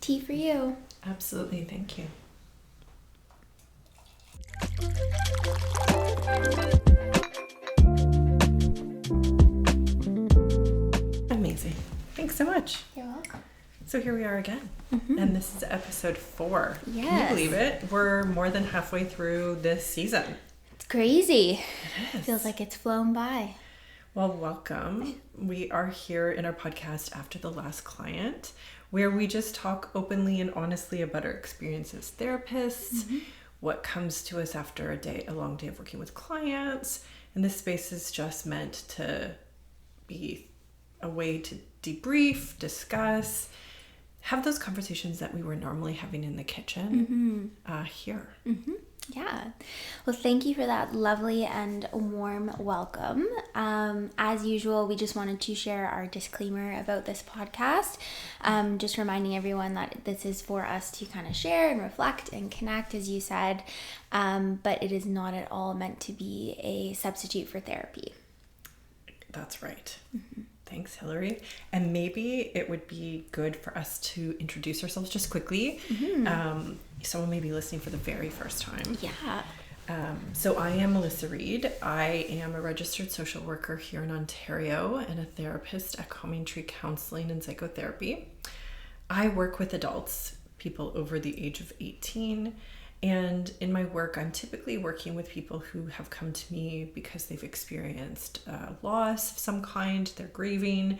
tea for you. Absolutely. Thank you. Amazing. Thanks so much. You're welcome. So here we are again. And this is episode 4. Yes. Can you believe it? We're more than halfway through this season. It's crazy. It is. Feels like it's flown by. Well, welcome. We are here in our podcast after the last client, where we just talk openly and honestly about our experiences as therapists, what comes to us after a long day of working with clients. And this space is just meant to be a way to debrief, discuss, have those conversations that we were normally having in the kitchen here. Yeah. Well, thank you for that lovely and warm welcome. As usual, we just wanted to share our disclaimer about this podcast. Just reminding everyone that this is for us to kind of share and reflect and connect, as you said. But it is not at all meant to be a substitute for therapy. That's right. Thanks, Hilary. And maybe it would be good for us to introduce ourselves just quickly. Someone may be listening for the very first time. Yeah. So I am Melissa Reid. I am a registered social worker here in Ontario and a therapist at Counselling and Psychotherapy. I work with adults, people over the age of 18. And in my work, I'm typically working with people who have come to me because they've experienced loss of some kind, they're grieving,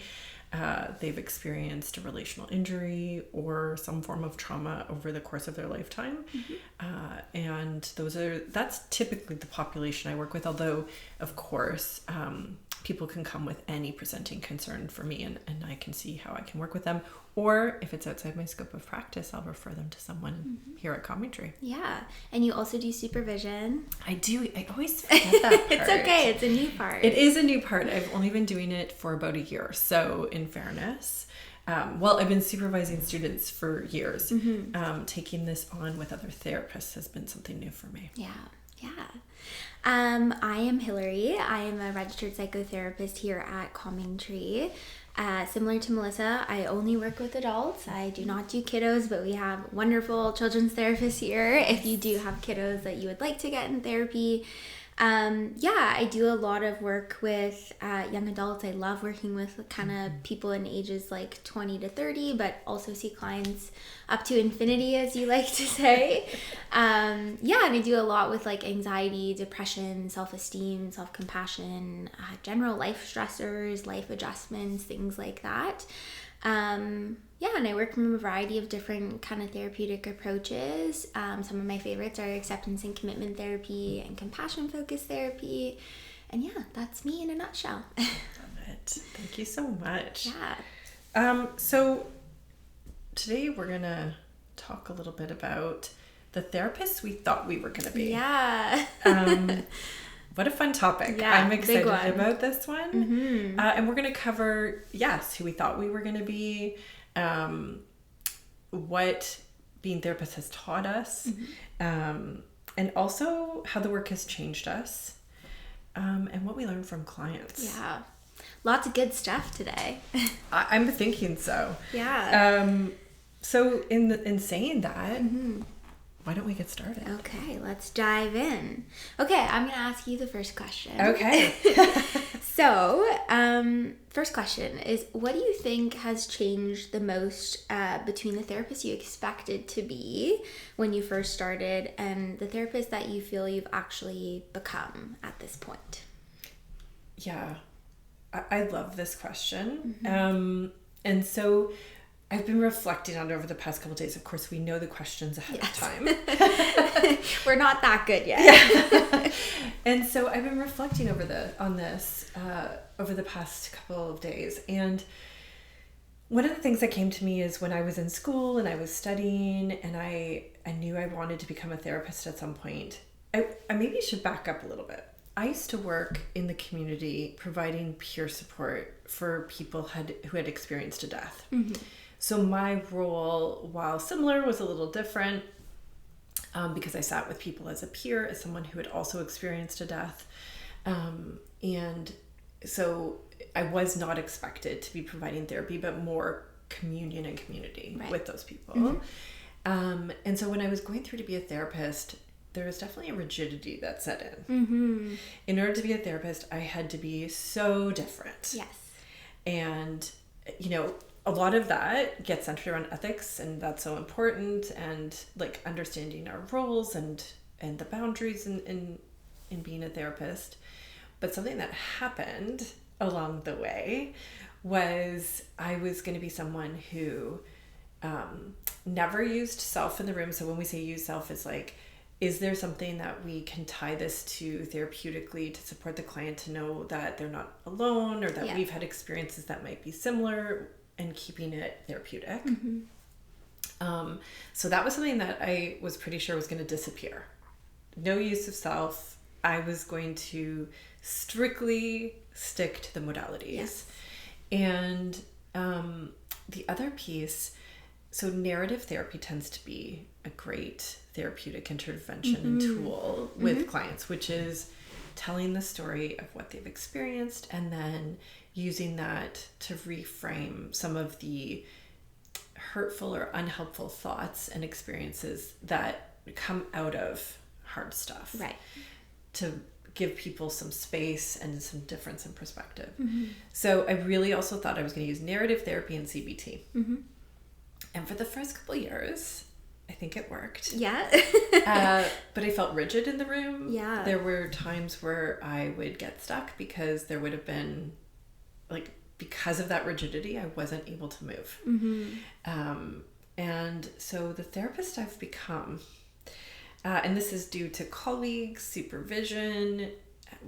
they've experienced a relational injury or some form of trauma over the course of their lifetime. And that's typically the population I work with, although, of course, people can come with any presenting concern for me and I can see how I can work with them. Or if it's outside my scope of practice, I'll refer them to someone here at Commentary. Yeah. And you also do supervision. I do. I always forget that part. It's okay. It's a new part. It is a new part. I've only been doing it for about a year. So in fairness, I've been supervising students for years. Taking this on with other therapists has been something new for me. Yeah. I am Hilary. I am a registered psychotherapist here at Commentary. Similar to Melissa, I only work with adults. I do not do kiddos, but we have wonderful children's therapists here. If you do have kiddos that you would like to get in therapy, I do a lot of work with young adults. I love working with kind of people in ages like 20 to 30, but also see clients up to infinity, as you like to say. And I do a lot with like anxiety, depression, self-esteem, self-compassion, general life stressors, life adjustments, things like that. And I work from a variety of different kind of therapeutic approaches. Some of my favorites are acceptance and commitment therapy and compassion-focused therapy. And that's me in a nutshell. Love it. Thank you so much. Yeah. So today we're going to talk a little bit about the therapists we thought we were going to be. Yeah. What a fun topic. Yeah, I'm excited big one. about this one. And we're going to cover, who we thought we were going to be, what being therapists has taught us, and also how the work has changed us, and what we learned from clients. Yeah. Lots of good stuff today. I'm thinking so. Yeah. So in saying that, why don't we get started? Okay, let's dive in. Okay, I'm going to ask you the first question. Okay. So, first question is, what do you think has changed the most between the therapist you expected to be when you first started and the therapist that you feel you've actually become at this point? Yeah, I love this question. And so I've been reflecting on it over the past couple of days. Of course, we know the questions ahead of time. We're not that good yet. Yeah. And so I've been reflecting on this over the past couple of days. And one of the things that came to me is when I was in school and I was studying and I knew I wanted to become a therapist at some point. I maybe should back up a little bit. I used to work in the community providing peer support for people who had experienced a death. So my role, while similar, was a little different because I sat with people as a peer, as someone who had also experienced a death. And so I was not expected to be providing therapy, but more communion and community with those people. And so when I was going through to be a therapist, there was definitely a rigidity that set in. In order to be a therapist, I had to be so different. Yes. And, you know, a lot of that gets centered around ethics, and that's so important, and like understanding our roles and the boundaries in being a therapist. But something that happened along the way was I was going to be someone who never used self in the room. So when we say use self, it's like, is there something that we can tie this to therapeutically to support the client to know that they're not alone, or that we've had experiences that might be similar, and keeping it therapeutic. So that was something that I was pretty sure was going to disappear. No use of self. I was going to strictly stick to the modalities. Yes. And the other piece, so narrative therapy tends to be a great therapeutic intervention and tool with clients, which is telling the story of what they've experienced and then using that to reframe some of the hurtful or unhelpful thoughts and experiences that come out of hard stuff. Right. To give people some space and some difference in perspective. So I really also thought I was going to use narrative therapy and CBT. And for the first couple of years, I think it worked. Yeah. But I felt rigid in the room. Yeah. There were times where I would get stuck because there would have been, like, because of that rigidity, I wasn't able to move. And so the therapist I've become, and this is due to colleagues, supervision,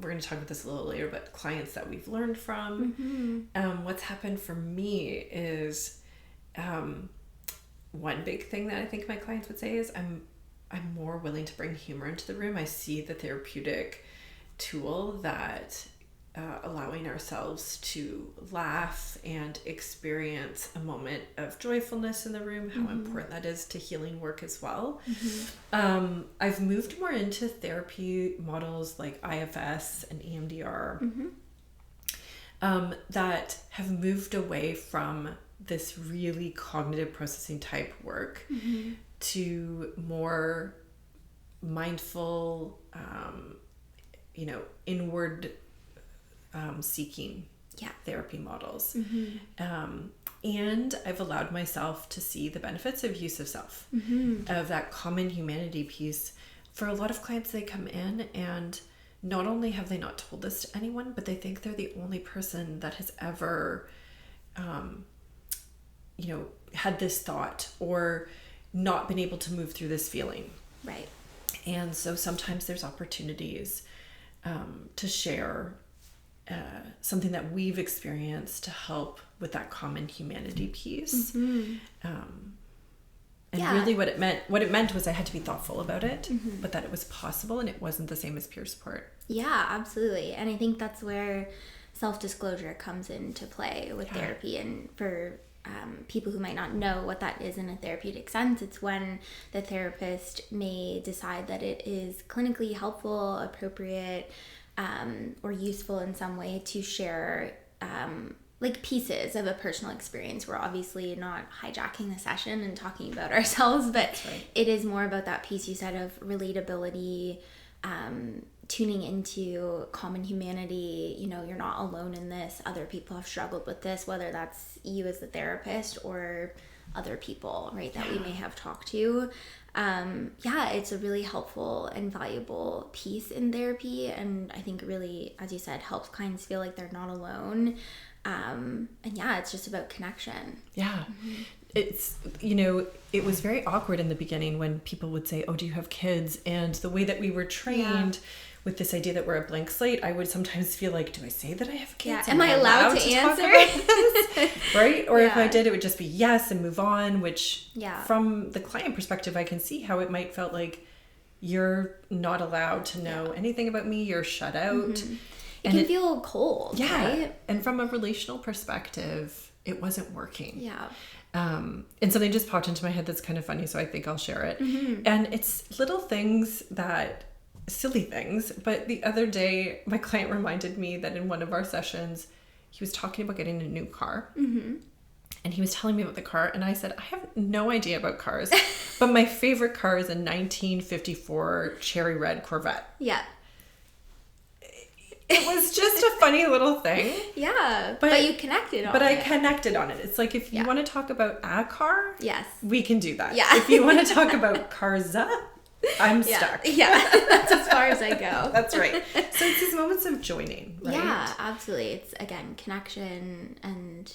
we're going to talk about this a little later, but clients that we've learned from. What's happened for me is, one big thing that I think my clients would say is I'm more willing to bring humor into the room. I see the therapeutic tool that allowing ourselves to laugh and experience a moment of joyfulness in the room, how important that is to healing work as well. I've moved more into therapy models like IFS and EMDR that have moved away from this really cognitive processing type work to more mindful, inward seeking therapy models. And I've allowed myself to see the benefits of use of self, of that common humanity piece. For a lot of clients, they come in and not only have they not told this to anyone, but they think they're the only person that has ever had this thought or not been able to move through this feeling. Right. And so sometimes there's opportunities to share something that we've experienced to help with that common humanity piece. Really what it meant was I had to be thoughtful about it, but that it was possible and it wasn't the same as peer support. Yeah, absolutely. And I think that's where self-disclosure comes into play with therapy. And for people who might not know what that is in a therapeutic sense, it's when the therapist may decide that it is clinically helpful, appropriate, or useful in some way to share like pieces of a personal experience. We're obviously not hijacking the session and talking about ourselves, but it is more about that piece you said of relatability, tuning into common humanity. You're not alone in this. Other people have struggled with this, whether that's you as the therapist or other people, right, that we may have talked to. It's a really helpful and valuable piece in therapy, and I think really, as you said, helps clients feel like they're not alone. It's just about connection. It's, it was very awkward in the beginning when people would say, oh, do you have kids? And the way that we were trained with this idea that we're a blank slate, I would sometimes feel like, do I say that I have kids? Am I allowed to answer? Right? Or if I did, it would just be yes and move on, which from the client perspective, I can see how it might felt like you're not allowed to know anything about me. You're shut out. It can feel cold, right? And from a relational perspective, it wasn't working. And something just popped into my head that's kind of funny, so I think I'll share it. And it's little things silly things, but the other day, my client reminded me that in one of our sessions, he was talking about getting a new car. And he was telling me about the car, and I said, I have no idea about cars, but my favorite car is a 1954 cherry red Corvette. Yeah. It was just a funny little thing. Yeah. But you connected on it. But I connected on it. It's like, if you want to talk about a car, yes, we can do that. Yeah. If you want to talk about cars, I'm stuck. Yeah. That's as far as I go. That's right. So it's these moments of joining, right? Yeah, absolutely. It's, again, connection and,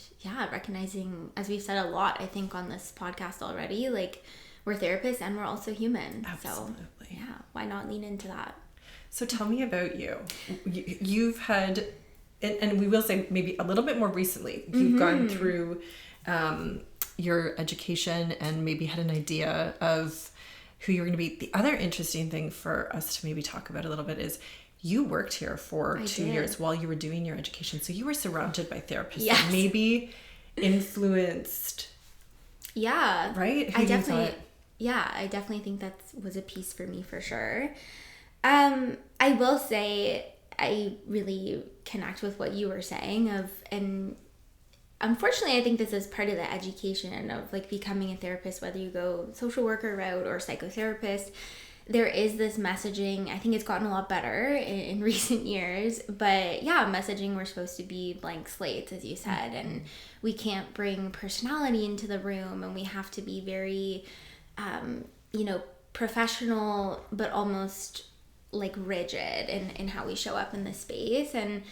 recognizing, as we've said a lot, I think, on this podcast already, like, we're therapists and we're also human. Absolutely. So, yeah, why not lean into that? So tell me about you. You've had, and we will say maybe a little bit more recently, you've gone through your education and maybe had an idea of who you're going to be. The other interesting thing for us to maybe talk about a little bit is you worked here for 2 years while you were doing your education. So you were surrounded by therapists that maybe influenced. Yeah. Right? I definitely think that was a piece for me for sure. I will say I really connect with what you were saying and unfortunately I think this is part of the education of like becoming a therapist, whether you go social worker route or psychotherapist. There is this messaging. I think it's gotten a lot better in recent years, but messaging, we're supposed to be blank slates, as you said, and we can't bring personality into the room, and we have to be very, professional, but almost like rigid in how we show up in the space. And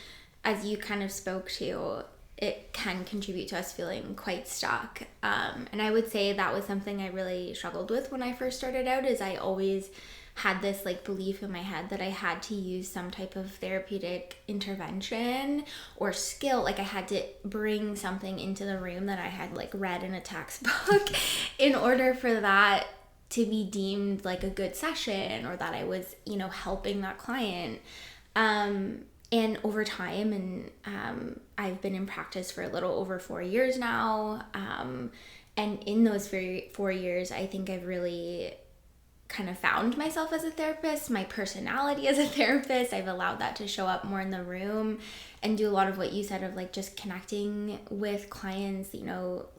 as you kind of spoke to, it can contribute to us feeling quite stuck. And I would say that was something I really struggled with when I first started out, is I always had this like belief in my head that I had to use some type of therapeutic intervention or skill. Like I had to bring something into the room that I had like read in a textbook in order for that to be deemed like a good session, or that I was, helping that client. And over time, and I've been in practice for a little over 4 years now. And in those 4 years, I think I've really kind of found myself as a therapist, my personality as a therapist. I've allowed that to show up more in the room and do a lot of what you said of like just connecting with clients,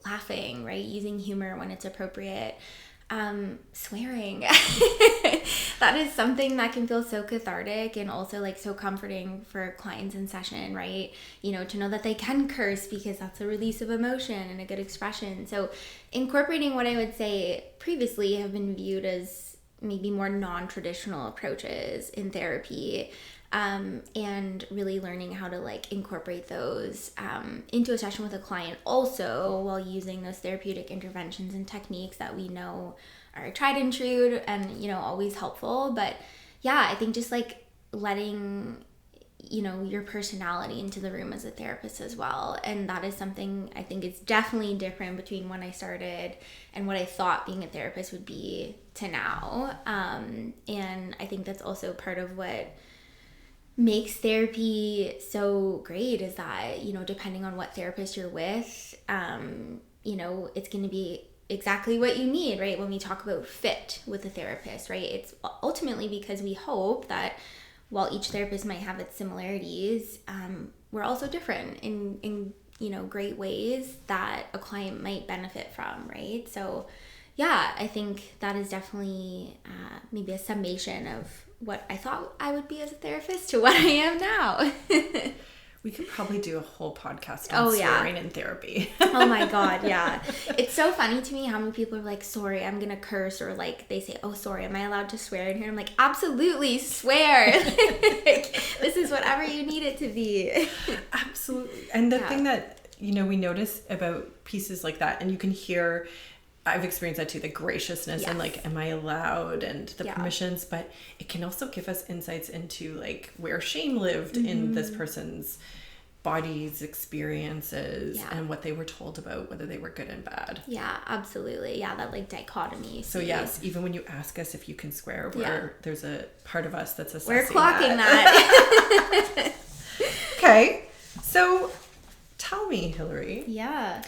laughing, right? Using humor when it's appropriate. Swearing. That is something that can feel so cathartic and also like so comforting for clients in session, right? To know that they can curse because that's a release of emotion and a good expression. So incorporating what I would say previously have been viewed as maybe more non-traditional approaches in therapy, and really learning how to like incorporate those into a session with a client also, while using those therapeutic interventions and techniques that we know are tried and true and always helpful. But I think just like letting your personality into the room as a therapist as well, and that is something I think is definitely different between when I started and what I thought being a therapist would be to now. And I think that's also part of what makes therapy so great, is that depending on what therapist you're with, it's going to be exactly what you need, right? When we talk about fit with a therapist, right, it's ultimately because we hope that while each therapist might have its similarities, we're also different in great ways that a client might benefit from, right? So I think that is definitely maybe a summation of what I thought I would be as a therapist to what I am now. We could probably do a whole podcast on swearing in therapy. Oh my God, yeah. It's so funny to me how many people are like, sorry, I'm going to curse, or like they say, oh, sorry, am I allowed to swear in here? I'm like, absolutely, swear. Like, this is whatever you need it to be. Absolutely. And the thing that, we notice about pieces like that, and you can hear, I've experienced that too, the graciousness and like, am I allowed, and the permissions, but it can also give us insights into like where shame lived in this person's body's experiences and what they were told about, whether they were good and bad. Yeah, absolutely. Yeah, that like dichotomy. So yes, even when you ask us if you can swear, there's a part of us that's assessing we're clocking that. Okay, so tell me, Hilary. Yeah.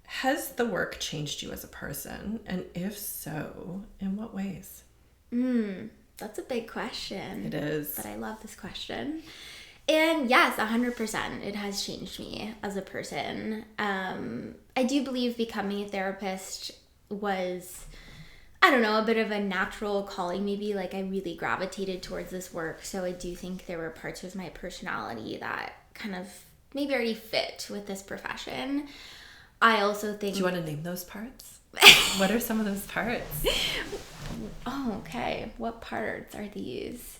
Has the work changed you as a person? And if so, in what ways? That's a big question. It is. But I love this question. And yes, 100%. It has changed me as a person. I do believe becoming a therapist was, I don't know, a bit of a natural calling. Maybe like I really gravitated towards this work. So I do think there were parts of my personality that kind of maybe already fit with this profession. I also think... Do you want to name those parts? What are some of those parts? Oh, okay. What parts are these?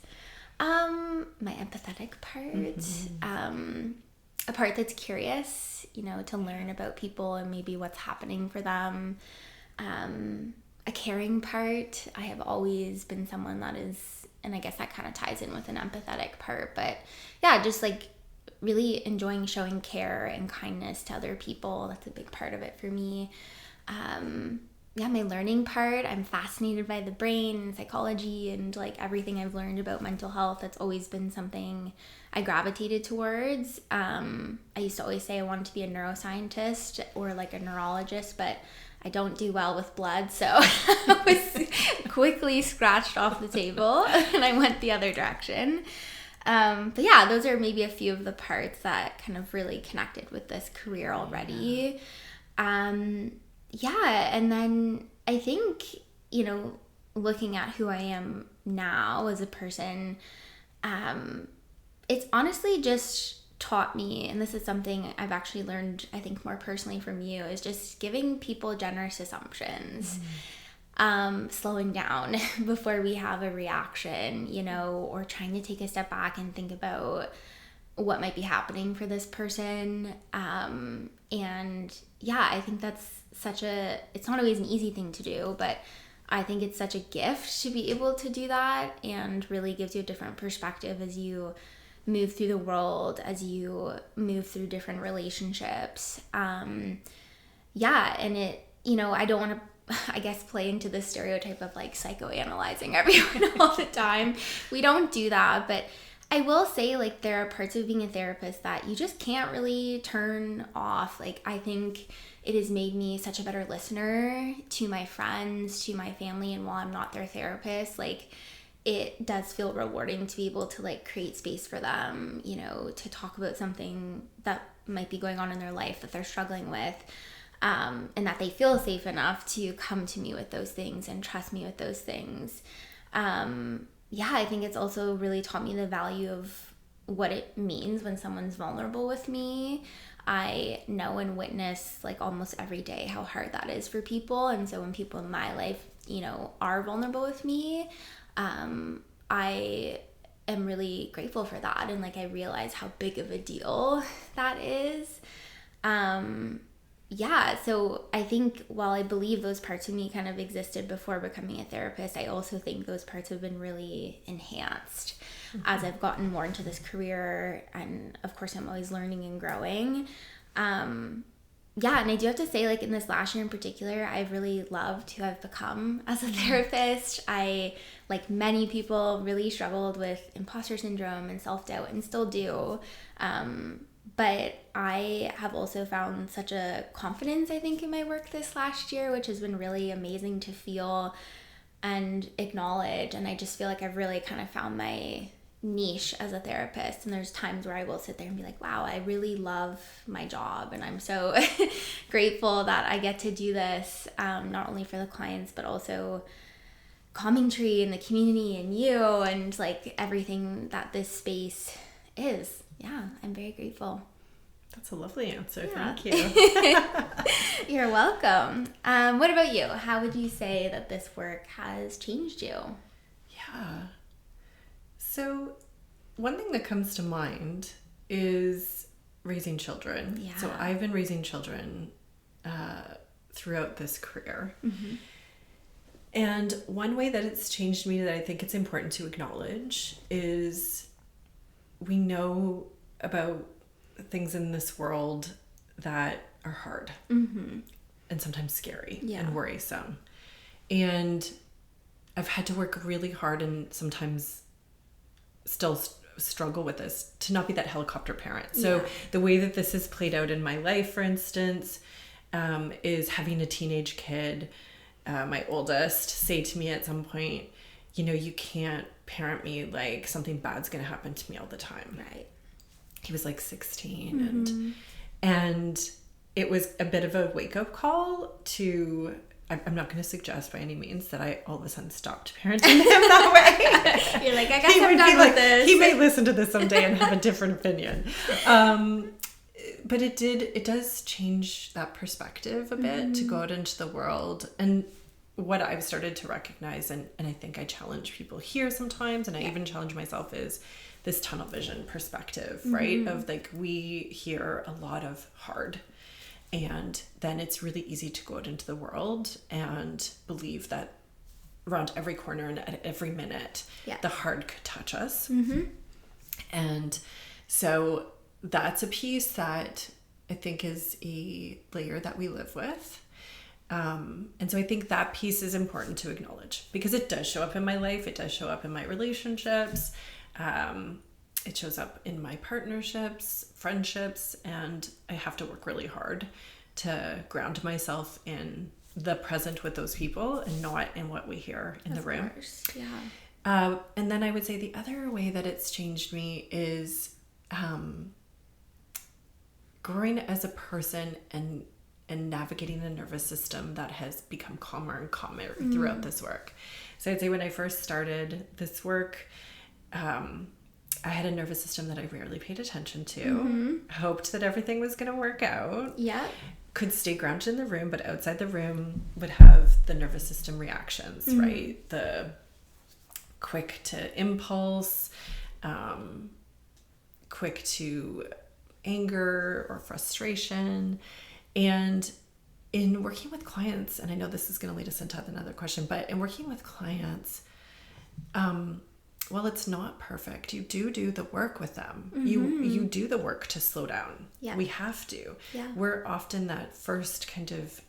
My empathetic part, a part that's curious, you know, to learn about people and maybe what's happening for them. A caring part. I have always been someone that is, and I guess that kind of ties in with an empathetic part, but yeah, just like really enjoying showing care and kindness to other people. That's a big part of it for me. Yeah, my learning part, I'm fascinated by the brain and psychology and like everything I've learned about mental health. That's always been something I gravitated towards. I used to always say I wanted to be a neuroscientist or like a neurologist, but I don't do well with blood, so I was quickly scratched off the table and I went the other direction. But yeah, those are maybe a few of the parts that kind of really connected with this career already. Yeah, and then I think, you know, looking at who I am now as a person, it's honestly just taught me, and this is something I've actually learned, I think, more personally from you, is just giving people generous assumptions, slowing down before we have a reaction, you know, or trying to take a step back and think about what might be happening for this person. And yeah, I think that's it's not always an easy thing to do, but I think it's such a gift to be able to do that, and really gives you a different perspective as you move through the world, as you move through different relationships. Yeah, and it, you know, I don't want to, I guess, play into the stereotype of like psychoanalyzing everyone all the time. We don't do that, but I will say, like, there are parts of being a therapist that you just can't really turn off. Like, I think it has made me such a better listener to my friends, to my family, and while I'm not their therapist, like, it does feel rewarding to be able to like create space for them, you know, to talk about something that might be going on in their life that they're struggling with, and that they feel safe enough to come to me with those things and trust me with those things. Yeah, I think it's also really taught me the value of what it means when someone's vulnerable with me. I know and witness like almost every day how hard that is for people. And so when people in my life, you know, are vulnerable with me, I am really grateful for that. And like, I realize how big of a deal that is. Yeah, so I think while I believe those parts of me kind of existed before becoming a therapist, I also think those parts have been really enhanced as I've gotten more into this career. And of course, I'm always learning and growing. Yeah, and I do have to say, like, in this last year in particular, I've really loved who I've become as a therapist. I, like many people, really struggled with imposter syndrome and self-doubt, and still do. But I have also found such a confidence, I think, in my work this last year, which has been really amazing to feel and acknowledge. And I just feel like I've really kind of found my niche as a therapist. And there's times where I will sit there and be like, wow, I really love my job. And I'm so grateful that I get to do this, not only for the clients, but also Calming Tree and the community and you and like everything that this space is. Yeah, I'm very grateful. That's a lovely answer. Yeah. Thank you. You're welcome. What about you? How would you say that this work has changed you? Yeah. So one thing that comes to mind is raising children. Yeah. So I've been raising children throughout this career. Mm-hmm. And one way that it's changed me that I think it's important to acknowledge is we know about things in this world that are hard and sometimes scary and worrisome. And I've had to work really hard and sometimes still struggle with this to not be that helicopter parent. So the way that this has played out in my life, for instance, is having a teenage kid, my oldest, say to me at some point, you know, you can't parent me like something bad's going to happen to me all the time. Right. he was like 16 and it was a bit of a wake-up call to, I'm not going to suggest by any means that I all of a sudden stopped parenting him that way. You're like, I guess I'm done with this. He may listen to this someday and have a different opinion. But it does change that perspective a bit to go out into the world. And what I've started to recognize, and I think I challenge people here sometimes, and I even challenge myself, is this tunnel vision perspective, right? Of like, we hear a lot of hard, and then it's really easy to go out into the world and believe that around every corner and at every minute, the hard could touch us. And so that's a piece that I think is a layer that we live with. And so I think that piece is important to acknowledge, because it does show up in my life. It does show up in my relationships. It shows up in my partnerships, friendships, and I have to work really hard to ground myself in the present with those people and not in what we hear in the room. And then I would say the other way that it's changed me is growing as a person and navigating a nervous system that has become calmer and calmer throughout this work. So I'd say when I first started this work, I had a nervous system that I rarely paid attention to, hoped that everything was going to work out. Could stay grounded in the room, but outside the room would have the nervous system reactions, right? The quick to impulse, quick to anger or frustration. And in working with clients, and I know this is going to lead us into another question, but in working with clients, well, it's not perfect. You do the work with them. You do the work to slow down. We have to. We're often that first kind of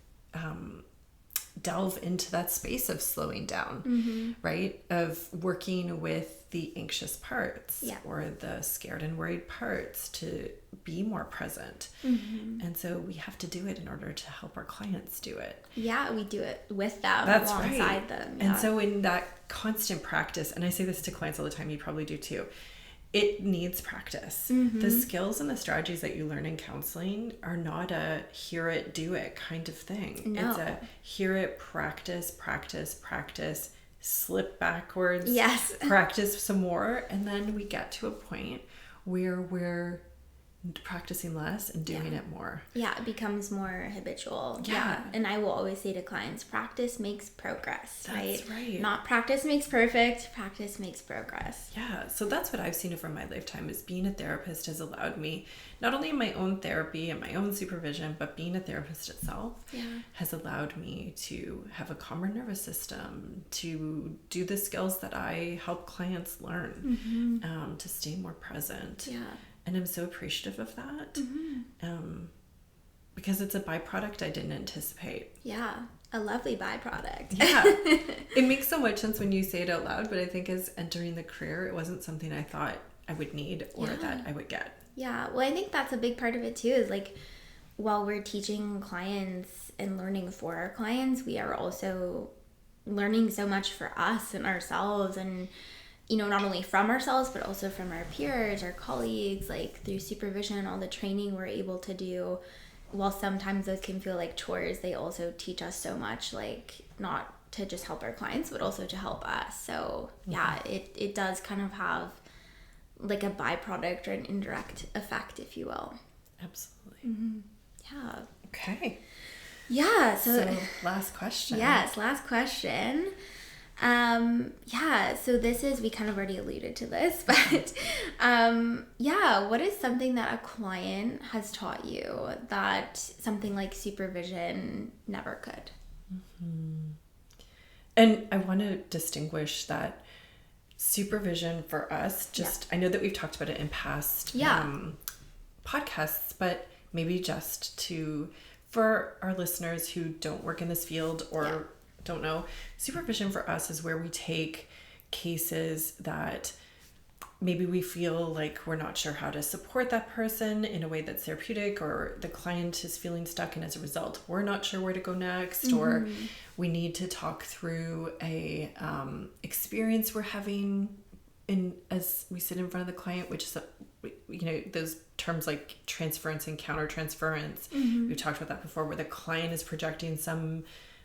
delve into that space of slowing down, right? Of working with the anxious parts or the scared and worried parts to be more present. And so we have to do it in order to help our clients do it. We do it with them, alongside them. And so in that constant practice, and I say this to clients all the time, you probably do too, it needs practice. The skills and the strategies that you learn in counseling are not a hear it, do it kind of thing. It's a hear it, practice, slip backwards, practice some more, and then we get to a point where we're practicing less and doing it more. It becomes more habitual. And I will always say to clients, practice makes progress. That's right. Not practice makes perfect, practice makes progress. So that's what I've seen over my lifetime, is being a therapist has allowed me, not only in my own therapy and my own supervision, but being a therapist itself has allowed me to have a calmer nervous system, to do the skills that I help clients learn, to stay more present. And I'm so appreciative of that, because it's a byproduct I didn't anticipate. A lovely byproduct. It makes so much sense when you say it out loud, but I think as entering the career, it wasn't something I thought I would need or that I would get. Well, I think that's a big part of it too, is like, while we're teaching clients and learning for our clients, we are also learning so much for us and ourselves, and not only from ourselves, but also from our peers, our colleagues, like through supervision, all the training we're able to do. While sometimes those can feel like chores, they also teach us so much, like not to just help our clients, but also to help us. So it does kind of have like a byproduct or an indirect effect, if you will. Absolutely. Okay. So last question. Yes, last question. So this is, we kind of already alluded to this, but, what is something that a client has taught you that something like supervision never could? And I want to distinguish that supervision for us, I know that we've talked about it in past, podcasts, but maybe just for our listeners who don't work in this field or don't know, supervision for us is where we take cases that maybe we feel like we're not sure how to support that person in a way that's therapeutic, or the client is feeling stuck, and as a result we're not sure where to go next, or we need to talk through a experience we're having as we sit in front of the client, which is, those terms like transference and countertransference, we've talked about that before, where the client is projecting some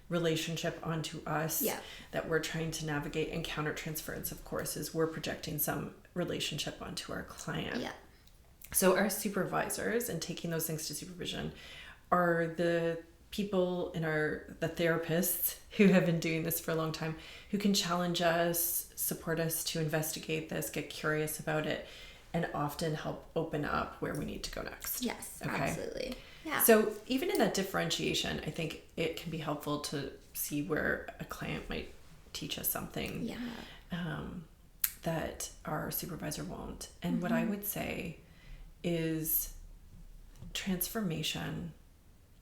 relationship onto us that we're trying to navigate, and countertransference, of course, is we're projecting some relationship onto our client. Yeah. So our supervisors, and taking those things to supervision, are the people the therapists who have been doing this for a long time, who can challenge us, support us to investigate this, get curious about it, and often help open up where we need to go next. Yes, absolutely. Yeah. So even in that differentiation, I think it can be helpful to see where a client might teach us something that our supervisor won't. And what I would say is transformation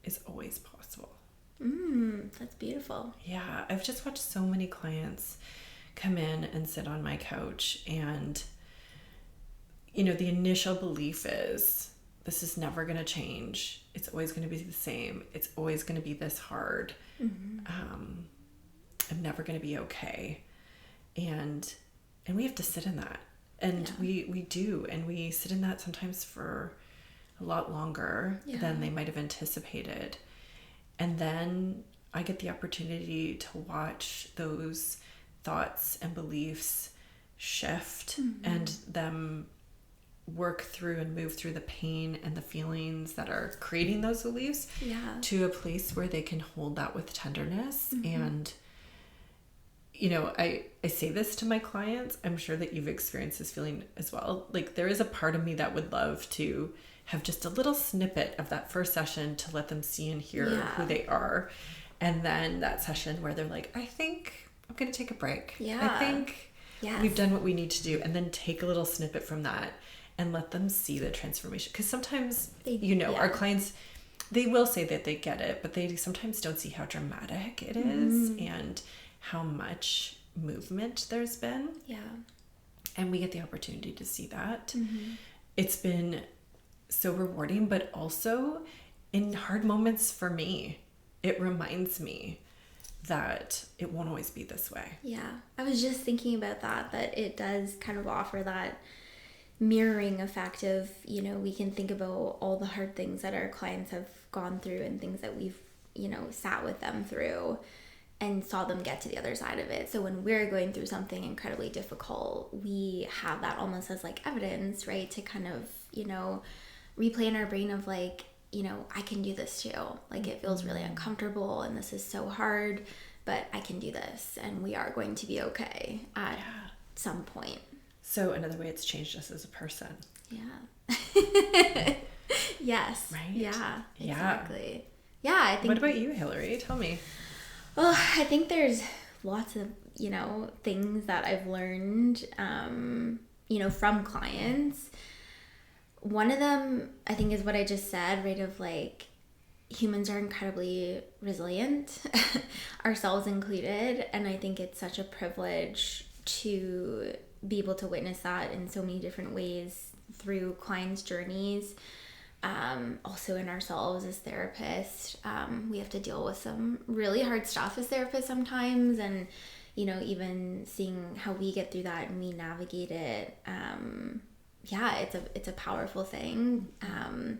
is always possible. That's beautiful. Yeah, I've just watched so many clients come in and sit on my couch, and the initial belief is, this is never going to change. It's always going to be the same. It's always going to be this hard. I'm never going to be okay. And we have to sit in that. And we do. And we sit in that sometimes for a lot longer than they might have anticipated. And then I get the opportunity to watch those thoughts and beliefs shift and them work through and move through the pain and the feelings that are creating those beliefs to a place where they can hold that with tenderness. And I say this to my clients, I'm sure that you've experienced this feeling as well. Like, there is a part of me that would love to have just a little snippet of that first session to let them see and hear who they are, and then that session where they're like, I think I'm gonna take a break. I think we've done what we need to do, and then take a little snippet from that and let them see the transformation. Because sometimes our clients, they will say that they get it, but they sometimes don't see how dramatic it is and how much movement there's been. And we get the opportunity to see that. It's been so rewarding, but also in hard moments for me, it reminds me that it won't always be this way. I was just thinking about that it does kind of offer that mirroring effect of, we can think about all the hard things that our clients have gone through and things that we've, sat with them through and saw them get to the other side of it. So when we're going through something incredibly difficult, we have that almost as like evidence, right? To kind of, replay in our brain of like, I can do this too. Like, it feels really uncomfortable and this is so hard, but I can do this, and we are going to be okay at some point. So another way it's changed us as a person. Yes. Right? Yeah, exactly. Yeah, I think. What about you, Hilary? Tell me. Well, I think there's lots of, things that I've learned, from clients. One of them, I think, is what I just said, right? Of like, humans are incredibly resilient, ourselves included. And I think it's such a privilege to be able to witness that in so many different ways through clients' journeys. Also in ourselves as therapists, we have to deal with some really hard stuff as therapists sometimes, and even seeing how we get through that and we navigate it. It's a powerful thing. And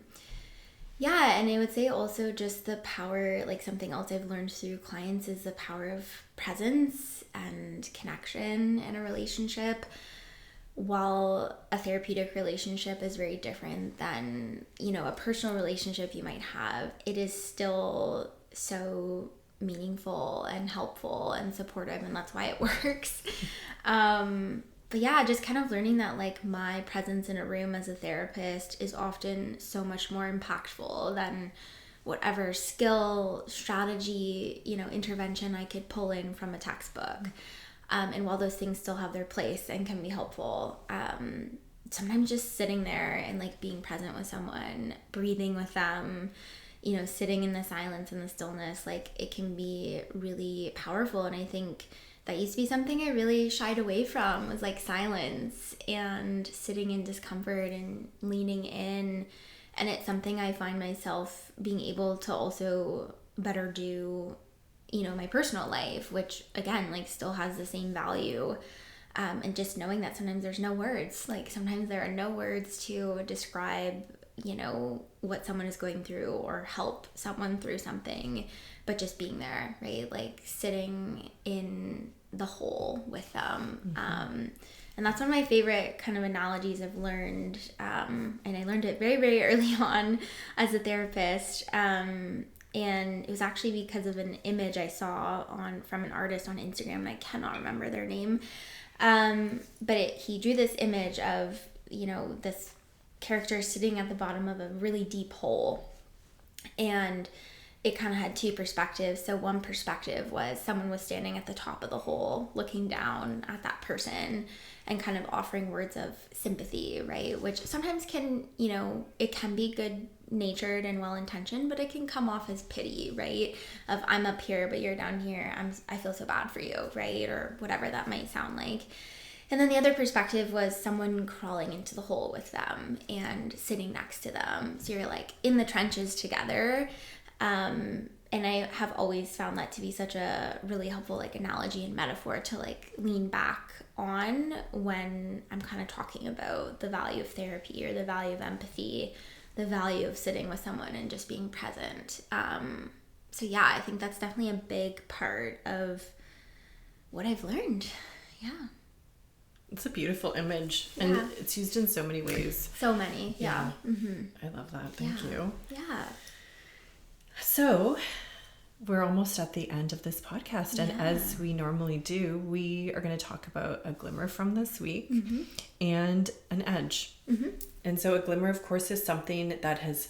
I would say also just the power, like something else I've learned through clients is the power of presence and connection in a relationship. While a therapeutic relationship is very different than, a personal relationship you might have, it is still so meaningful and helpful and supportive, and that's why it works. But just kind of learning that like my presence in a room as a therapist is often so much more impactful than whatever skill, strategy, intervention I could pull in from a textbook. And while those things still have their place and can be helpful, sometimes just sitting there and like being present with someone, breathing with them, sitting in the silence and the stillness, like it can be really powerful. And I think that used to be something I really shied away from, was like silence and sitting in discomfort and leaning in. And it's something I find myself being able to also better do, my personal life, which again, like still has the same value. And just knowing that sometimes there's no words. Like sometimes there are no words to describe, what someone is going through or help someone through something, but just being there, right? Like sitting in the hole with them. And that's one of my favorite kind of analogies I've learned. And I learned it very, very early on as a therapist. And it was actually because of an image I saw from an artist on Instagram, and I cannot remember their name. But he drew this image of, this character sitting at the bottom of a really deep hole. And it kind of had two perspectives. So one perspective was someone was standing at the top of the hole, looking down at that person and kind of offering words of sympathy, right? Which sometimes can, it can be good natured and well-intentioned, but it can come off as pity, right? Of I'm up here, but you're down here. I feel so bad for you, right? Or whatever that might sound like. And then the other perspective was someone crawling into the hole with them and sitting next to them. So you're like in the trenches together. And I have always found that to be such a really helpful like analogy and metaphor to like lean back on when I'm kind of talking about the value of therapy or the value of empathy, the value of sitting with someone and just being present. So yeah, I think that's definitely a big part of what I've learned. Yeah. It's a beautiful image, and it's used in so many ways. So many, yeah. I love that. Thank you. Yeah. So, we're almost at the end of this podcast, and as we normally do, we are going to talk about a glimmer from this week and an edge. And so, a glimmer, of course, is something that has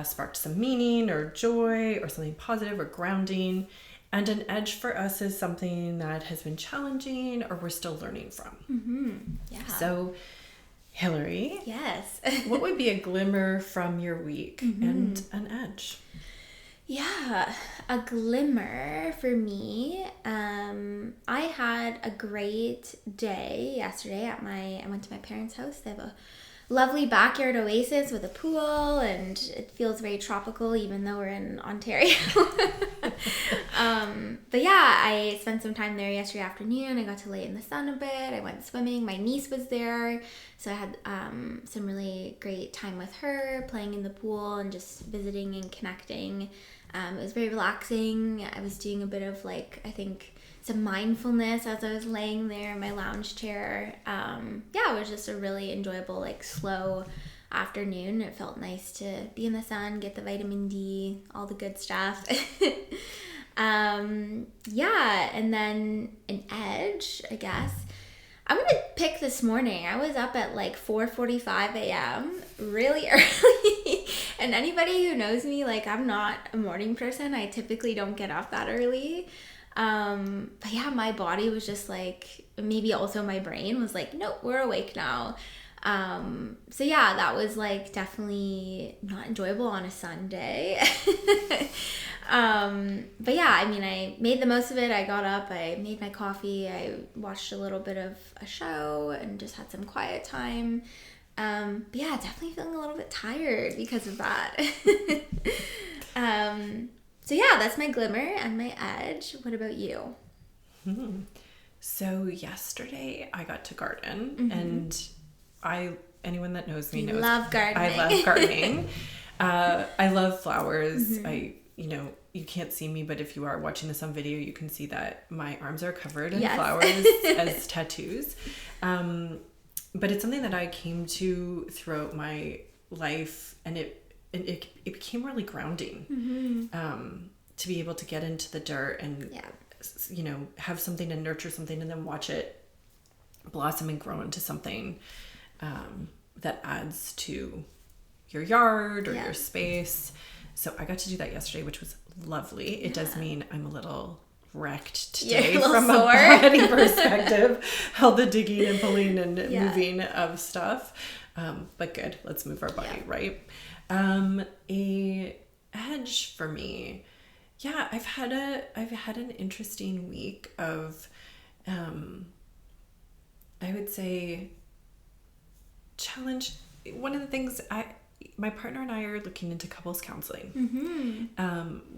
sparked some meaning or joy or something positive or grounding. And an edge for us is something that has been challenging or we're still learning from. Yeah. So, Hilary. Yes. What would be a glimmer from your week and an edge? Yeah, a glimmer for me. I had a great day yesterday I went to my parents' house. They have a lovely backyard oasis with a pool, and it feels very tropical even though we're in Ontario. But yeah, I spent some time there yesterday afternoon. I got to lay in the sun a bit. I went swimming. My niece was there, so I had some really great time with her, playing in the pool and just visiting and connecting. It was very relaxing. I was doing a bit of some mindfulness as I was laying there in my lounge chair. It was just a really enjoyable, slow afternoon. It felt nice to be in the sun, get the vitamin D, all the good stuff. And then an edge, I guess. I'm going to pick this morning. I was up at 4:45 a.m. really early. And anybody who knows me, I'm not a morning person. I typically don't get up that early. But yeah, my body was just maybe also my brain was nope, we're awake now. So yeah, that was definitely not enjoyable on a Sunday. But yeah, I made the most of it. I got up, I made my coffee, I watched a little bit of a show and just had some quiet time. But yeah, definitely feeling a little bit tired because of that. So yeah, that's my glimmer and my edge. What about you? So yesterday I got to garden, and anyone that knows me knows love gardening. I love gardening. I love flowers. You can't see me, but if you are watching this on video, you can see that my arms are covered in flowers as tattoos. But it's something that I came to throughout my life, and it became really grounding. To be able to get into the dirt and have something to nurture something and then watch it blossom and grow into something that adds to your yard or your space. So I got to do that yesterday, which was lovely. It does mean I'm a little wrecked today from a body perspective. All the digging and pulling and moving of stuff. But good. Let's move our body, right? A edge for me. Yeah, I've had an interesting week of I would say challenge. One of the things my partner and I are looking into couples counseling.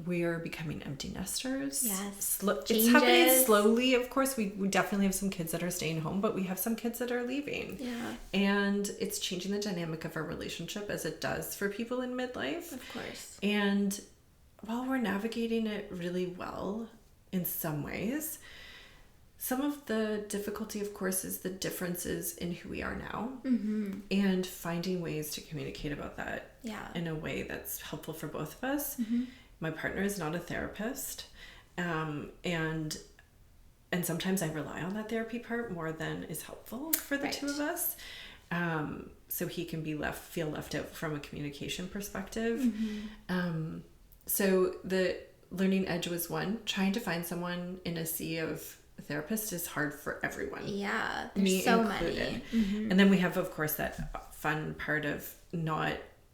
We are becoming empty nesters. Yes. It's happening slowly. Of course, we definitely have some kids that are staying home, but we have some kids that are leaving. Yeah. And it's changing the dynamic of our relationship as it does for people in midlife. Of course. And while we're navigating it really well in some ways, some of the difficulty, of course, is the differences in who we are now, and finding ways to communicate about that in a way that's helpful for both of us. My partner is not a therapist, and sometimes I rely on that therapy part more than is helpful for the two of us. So he can feel left out from a communication perspective. So the learning edge was one. Trying to find someone in a sea of therapists is hard for everyone. Yeah, there's me so included. many. And then we have, of course, that fun part of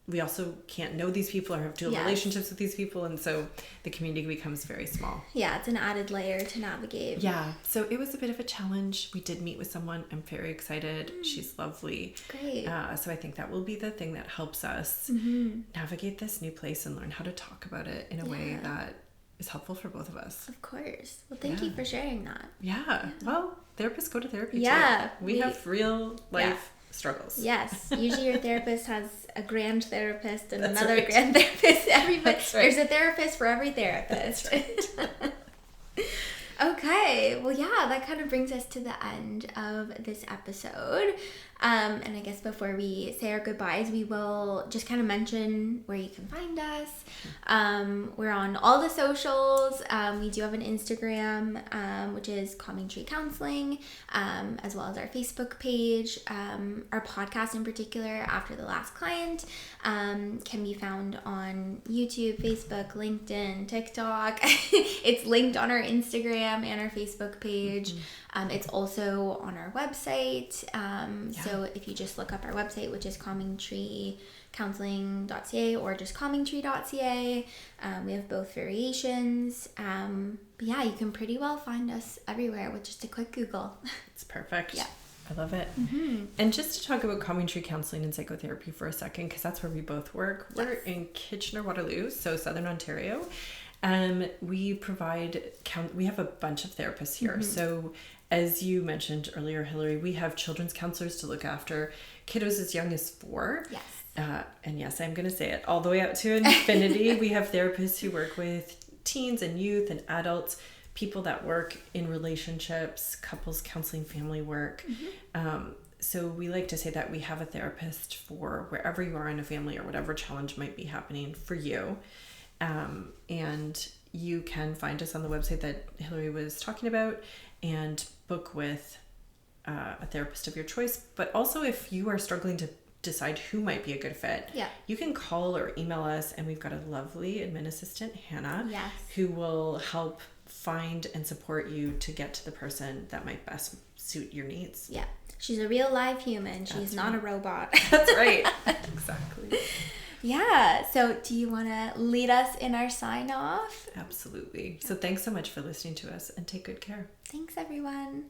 we also can't know these people or have dual relationships with these people, and so the community becomes very small. Yeah, it's an added layer to navigate. Yeah, so it was a bit of a challenge. We did meet with someone. I'm very excited. She's lovely. Great. So I think that will be the thing that helps us navigate this new place and learn how to talk about it in a way that is helpful for both of us. Of course. Well, thank you for sharing that. Yeah. Well, therapists go to therapy Yeah. too. We have real life struggles. Yes. Usually your therapist has a grand therapist and another grand therapist. Everybody. There's a therapist for every therapist. That's right. Okay. Well, yeah, that kind of brings us to the end of this episode. And I guess before we say our goodbyes, we will just kind of mention where you can find us. We're on all the socials. We do have an Instagram, which is Calming Tree Counseling, as well as our Facebook page. Our podcast in particular, After the Last Client, can be found on YouTube, Facebook, LinkedIn, TikTok. It's linked on our Instagram and our Facebook page. It's also on our website. So if you just look up our website, which is calmingtreecounseling.ca or just calmingtree.ca, we have both variations. But yeah, you can pretty well find us everywhere with just a quick Google. It's perfect. Yeah. I love it. And just to talk about Calming Tree Counseling and Psychotherapy for a second, because that's where we both work. We're in Kitchener-Waterloo, so Southern Ontario. We have a bunch of therapists here. So as you mentioned earlier, Hilary, we have children's counselors to look after kiddos as young as 4. Yes. And yes, I'm going to say it, all the way out to infinity. We have therapists who work with teens and youth and adults, people that work in relationships, couples counseling, family work. So we like to say that we have a therapist for wherever you are in a family or whatever challenge might be happening for you. And you can find us on the website that Hilary was talking about and book with a therapist of your choice. But also if you are struggling to decide who might be a good fit, you can call or email us, and we've got a lovely admin assistant, Hannah, who will help find and support you to get to the person that might best suit your needs. Yeah. She's a real live human. She's not a robot. That's right. Exactly. Yeah. So do you want to lead us in our sign off? Absolutely. So thanks so much for listening to us, and take good care. Thanks, everyone.